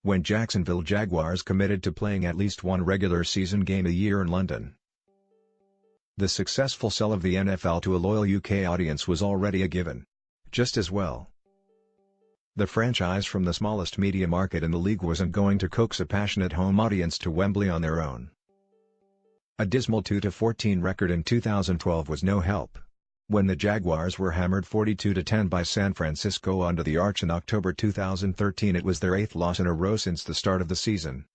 when Jacksonville Jaguars committed to playing at least one regular season game a year in London. The successful sell of the NFL to a loyal UK audience was already a given. Just as well, the franchise from the smallest media market in the league wasn't going to coax a passionate home audience to Wembley on their own. A dismal 2-14 record in 2012 was no help. When the Jaguars were hammered 42-10 by San Francisco under the Arch in October 2013, it was their 8th loss in a row since the start of the season,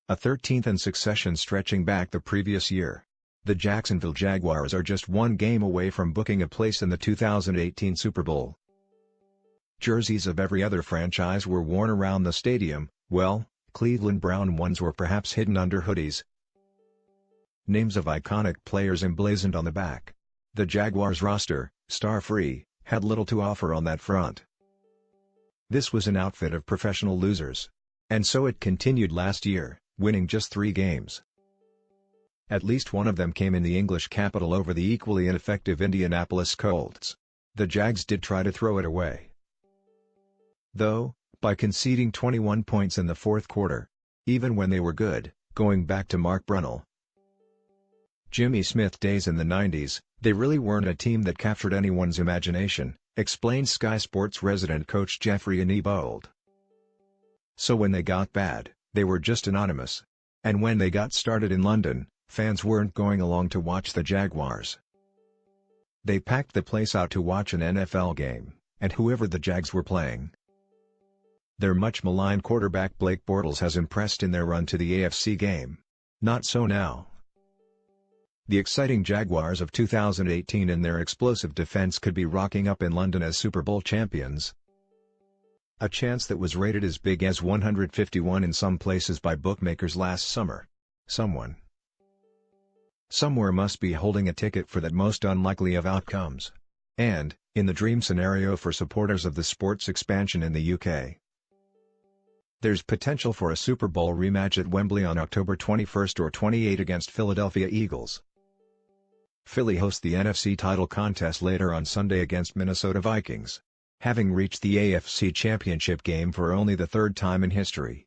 a 13th in succession stretching back the previous year. The Jacksonville Jaguars are just one game away from booking a place in the 2018 Super Bowl. Jerseys of every other franchise were worn around the stadium, well, Cleveland Brown ones were perhaps hidden under hoodies. Names of iconic players emblazoned on the back. The Jaguars roster, star-free, had little to offer on that front. This was an outfit of professional losers. And so it continued last year, winning just 3 games. At least one of them came in the English capital over the equally ineffective Indianapolis Colts. The Jags did try to throw it away, though, by conceding 21 points in the fourth quarter. Even when they were good, going back to Mark Brunell, Jimmy Smith days in the 90s, they really weren't a team that captured anyone's imagination, explained Sky Sports resident coach Jeffrey Aniebold. So when they got bad, they were just anonymous. And when they got started in London, fans weren't going along to watch the Jaguars. They packed the place out to watch an NFL game, and whoever the Jags were playing. Their much maligned quarterback Blake Bortles has impressed in their run to the AFC game. Not so now. The exciting Jaguars of 2018 and their explosive defense could be rocking up in London as Super Bowl champions. A chance that was rated as big as 151 in some places by bookmakers last summer. Someone, somewhere must be holding a ticket for that most unlikely of outcomes. And, in the dream scenario for supporters of the sport's expansion in the UK, there's potential for a Super Bowl rematch at Wembley on October 21 or 28 against Philadelphia Eagles. Philly hosts the NFC title contest later on Sunday against Minnesota Vikings, having reached the AFC Championship game for only the 3rd time in history.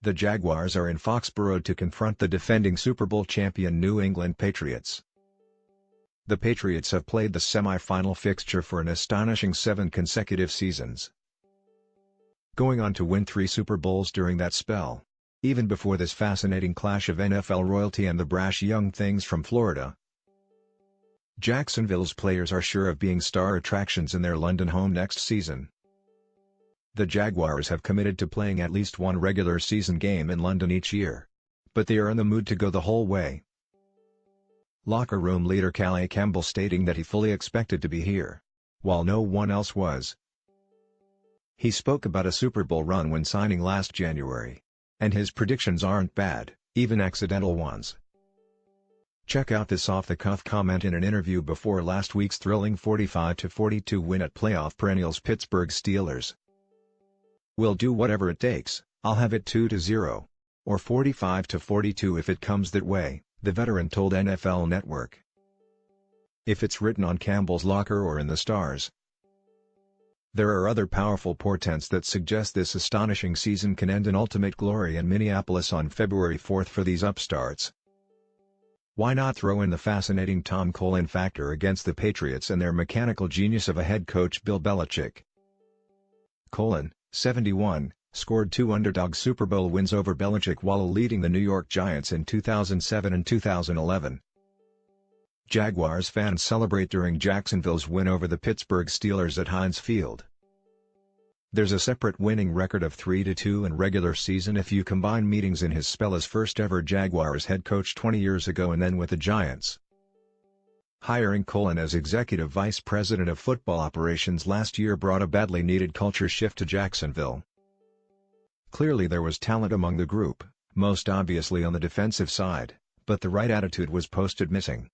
The Jaguars are in Foxborough to confront the defending Super Bowl champion New England Patriots. The Patriots have played the semi-final fixture for an astonishing 7 consecutive seasons, going on to win 3 Super Bowls during that spell. Even before this fascinating clash of NFL royalty and the brash young things from Florida, Jacksonville's players are sure of being star attractions in their London home next season. The Jaguars have committed to playing at least one regular season game in London each year, but they are in the mood to go the whole way. Locker room leader Calais Campbell stating that he fully expected to be here, while no one else was. He spoke about a Super Bowl run when signing last January. And his predictions aren't bad, even accidental ones. Check out this off-the-cuff comment in an interview before last week's thrilling 45-42 win at playoff perennials Pittsburgh Steelers. "We'll do whatever it takes, I'll have it 2-0. Or 45-42 if it comes that way," the veteran told NFL Network. If it's written on Campbell's locker or in the stars, there are other powerful portents that suggest this astonishing season can end in ultimate glory in Minneapolis on February 4 for these upstarts. Why not throw in the fascinating Tom Colin factor against the Patriots and their mechanical genius of a head coach Bill Belichick? Colin, 71, scored 2 underdog Super Bowl wins over Belichick while leading the New York Giants in 2007 and 2011. Jaguars fans celebrate during Jacksonville's win over the Pittsburgh Steelers at Heinz Field. There's a separate winning record of 3-2 in regular season if you combine meetings in his spell as first-ever Jaguars head coach 20 years ago and then with the Giants. Hiring Colin as executive vice president of football operations last year brought a badly needed culture shift to Jacksonville. Clearly there was talent among the group, most obviously on the defensive side, but the right attitude was posted missing.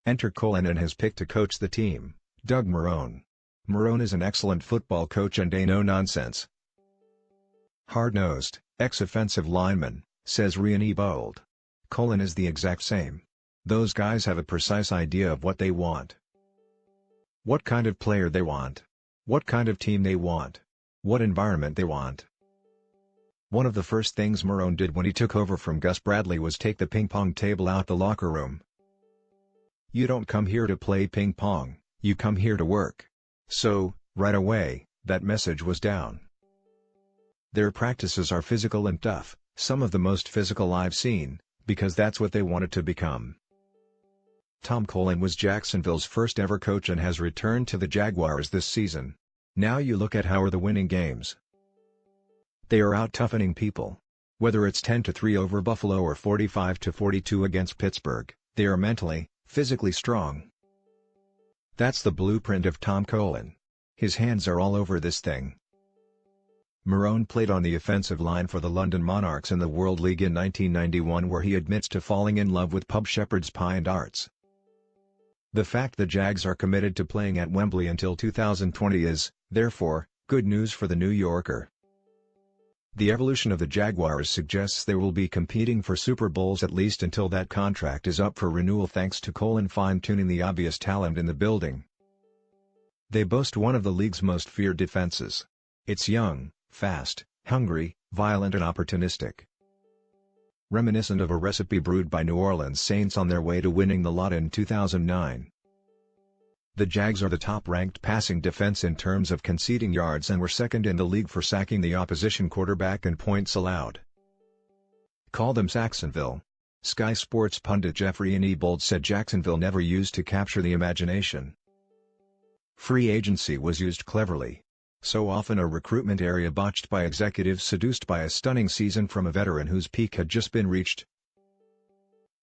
Enter Colin and his pick to coach the team, Doug Marrone. Marrone is an excellent football coach and a no-nonsense, hard-nosed, ex-offensive lineman, says Aniebold. Colin is the exact same. Those guys have a precise idea of what they want, what kind of player they want, what kind of team they want, what environment they want. One of the first things Marone did when he took over from Gus Bradley was take the ping pong table out the locker room. "You don't come here to play ping pong, you come here to work." So, right away, that message was down. Their practices are physical and tough, some of the most physical I've seen, because that's what they wanted to become. Tom Coughlin was Jacksonville's first ever coach and has returned to the Jaguars this season. Now you look at how are the winning games. They are out-toughening people. Whether it's 10-3 over Buffalo or 45-42 against Pittsburgh, they are mentally, physically strong. That's the blueprint of Tom Coughlin. His hands are all over this thing. Marone played on the offensive line for the London Monarchs in the World League in 1991, where he admits to falling in love with pub shepherd's pie and arts. The fact the Jags are committed to playing at Wembley until 2020 is, therefore, good news for the New Yorker. The evolution of the Jaguars suggests they will be competing for Super Bowls at least until that contract is up for renewal, thanks to Coughlin fine-tuning the obvious talent in the building. They boast one of the league's most feared defenses. It's young, fast, hungry, violent and opportunistic. Reminiscent of a recipe brewed by New Orleans Saints on their way to winning the lot in 2009. The Jags are the top-ranked passing defense in terms of conceding yards and were second in the league for sacking the opposition quarterback and points allowed. Call them Sacksonville. Sky Sports pundit Jeffrey Niebold said Jacksonville never used to capture the imagination. Free agency was used cleverly. So often a recruitment area botched by executives seduced by a stunning season from a veteran whose peak had just been reached.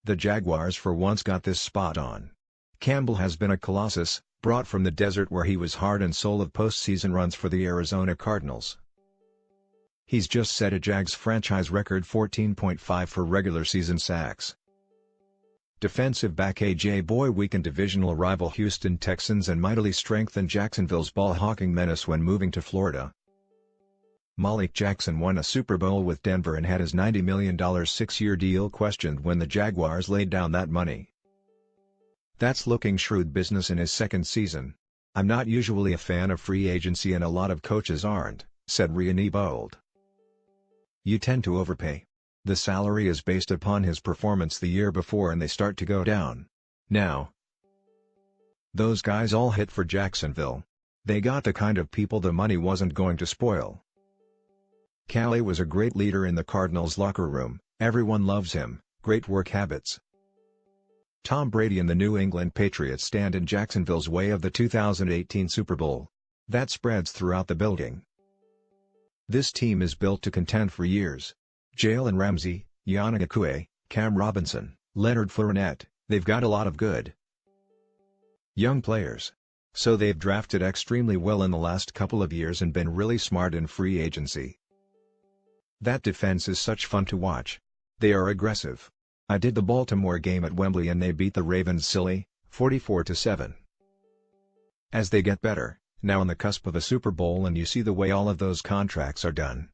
The Jaguars for once got this spot on. Campbell has been a colossus, brought from the desert where he was heart and soul of postseason runs for the Arizona Cardinals. He's just set a Jags franchise record 14.5 for regular season sacks. Defensive back A.J. Boy weakened divisional rival Houston Texans and mightily strengthened Jacksonville's ball-hawking menace when moving to Florida. Malik Jackson won a Super Bowl with Denver and had his $90 million six-year deal questioned when the Jaguars laid down that money. That's looking shrewd business in his second season. "I'm not usually a fan of free agency and a lot of coaches aren't," said Niebold. "You tend to overpay. The salary is based upon his performance the year before and they start to go down. Now, those guys all hit for Jacksonville. They got the kind of people the money wasn't going to spoil. Calais was a great leader in the Cardinals locker room, everyone loves him, great work habits. Tom Brady and the New England Patriots stand in Jacksonville's way of the 2018 Super Bowl. That spreads throughout the building. This team is built to contend for years. Jalen Ramsey, Yannick Ngakoue, Cam Robinson, Leonard Fournette, they've got a lot of good young players. So they've drafted extremely well in the last couple of years and been really smart in free agency. That defense is such fun to watch. They are aggressive. I did the Baltimore game at Wembley and they beat the Ravens silly, 44-7. As they get better, now on the cusp of a Super Bowl and you see the way all of those contracts are done.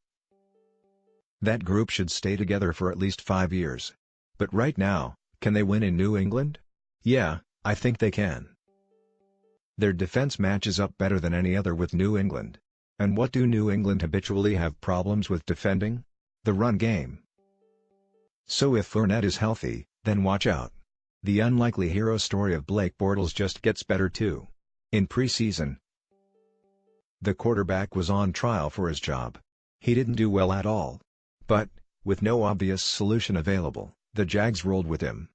That group should stay together for at least 5 years. But right now, can they win in New England? Yeah, I think they can. Their defense matches up better than any other with New England. And what do New England habitually have problems with defending? The run game. So if Fournette is healthy, then watch out. The unlikely hero story of Blake Bortles just gets better too. In preseason, the quarterback was on trial for his job. He didn't do well at all. But, with no obvious solution available, the Jags rolled with him.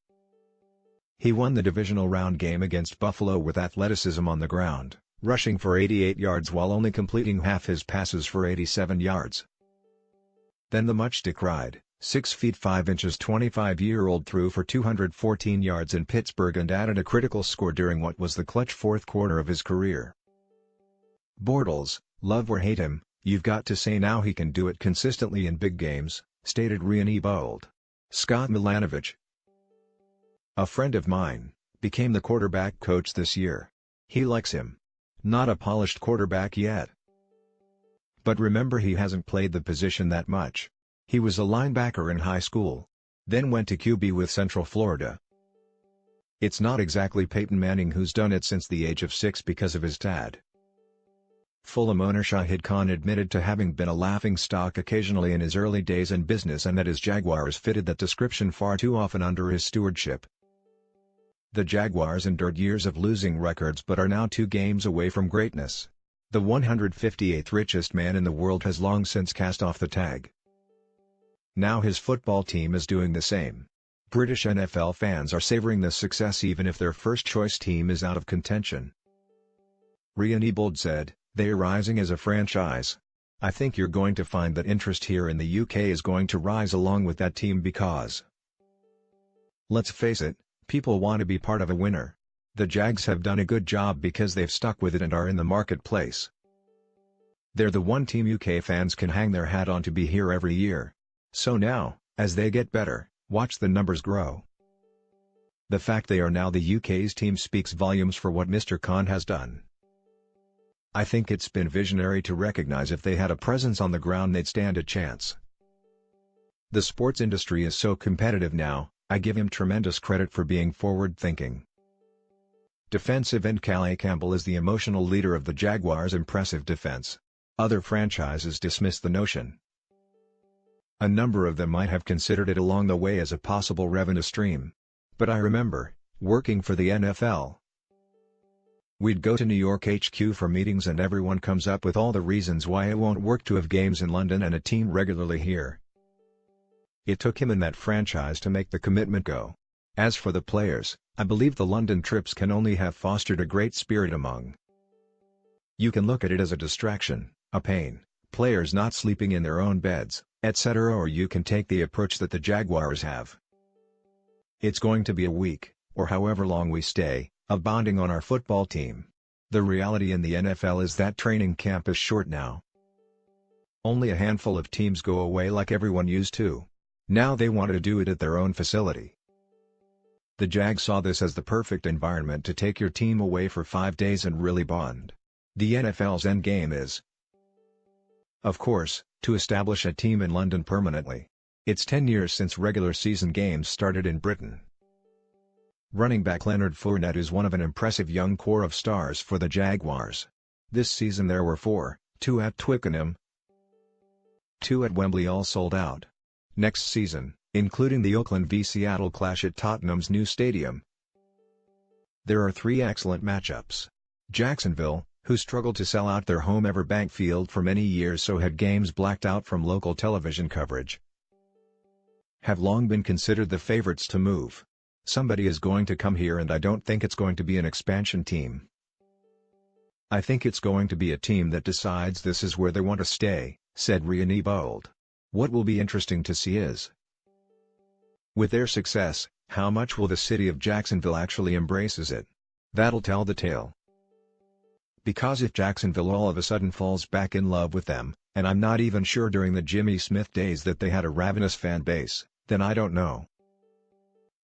He won the divisional round game against Buffalo with athleticism on the ground, rushing for 88 yards while only completing half his passes for 87 yards. Then the much-decried, 6 feet 5 inches 25-year-old threw for 214 yards in Pittsburgh and added a critical score during what was the clutch fourth quarter of his career. Bortles, love or hate him, you've got to say now he can do it consistently in big games, stated Niebold. Scott Milanovich, a friend of mine, became the quarterback coach this year. He likes him. Not a polished quarterback yet. But remember, he hasn't played the position that much. He was a linebacker in high school. Then went to QB with Central Florida. It's not exactly Peyton Manning who's done it since the age of 6 because of his dad. Fulham owner Shahid Khan admitted to having been a laughingstock occasionally in his early days in business and that his Jaguars fitted that description far too often under his stewardship. The Jaguars endured years of losing records but are now 2 games away from greatness. The 158th richest man in the world has long since cast off the tag. Now his football team is doing the same. British NFL fans are savoring this success even if their first-choice team is out of contention. Ryan Ebold said, "They're rising as a franchise. I think you're going to find that interest here in the UK is going to rise along with that team because, let's face it, people want to be part of a winner. The Jags have done a good job because they've stuck with it and are in the marketplace. They're the one team UK fans can hang their hat on to be here every year. So now, as they get better, watch the numbers grow." The fact they are now the UK's team speaks volumes for what Mr. Khan has done. "I think it's been visionary to recognize if they had a presence on the ground they'd stand a chance. The sports industry is so competitive now, I give him tremendous credit for being forward-thinking." Defensive end Calais Campbell is the emotional leader of the Jaguars' impressive defense. Other franchises dismiss the notion. A number of them might have considered it along the way as a possible revenue stream. But I remember, working for the NFL. We'd go to New York HQ for meetings and everyone comes up with all the reasons why it won't work to have games in London and a team regularly here. It took him and that franchise to make the commitment go. As for the players, I believe the London trips can only have fostered a great spirit among. You can look at it as a distraction, a pain, players not sleeping in their own beds, etc., or you can take the approach that the Jaguars have. It's going to be a week, or however long we stay, of bonding on our football team. The reality in the NFL is that training camp is short now. Only a handful of teams go away like everyone used to. Now they want to do it at their own facility. The Jags saw this as the perfect environment to take your team away for 5 days and really bond. The NFL's endgame is, of course, to establish a team in London permanently. It's 10 years since regular season games started in Britain. Running back Leonard Fournette is one of an impressive young core of stars for the Jaguars. This season there were 4, 2 at Twickenham, 2 at Wembley, all sold out. Next season, including the Oakland v Seattle clash at Tottenham's new stadium, there are 3 excellent matchups. Jacksonville, who struggled to sell out their home Everbank Field for many years so had games blacked out from local television coverage, have long been considered the favorites to move. Somebody is going to come here and I don't think it's going to be an expansion team. I think it's going to be a team that decides this is where they want to stay, said Ryan Ebold. What will be interesting to see is, with their success, how much will the city of Jacksonville actually embraces it? That'll tell the tale. Because if Jacksonville all of a sudden falls back in love with them, and I'm not even sure during the Jimmy Smith days that they had a ravenous fan base, then I don't know.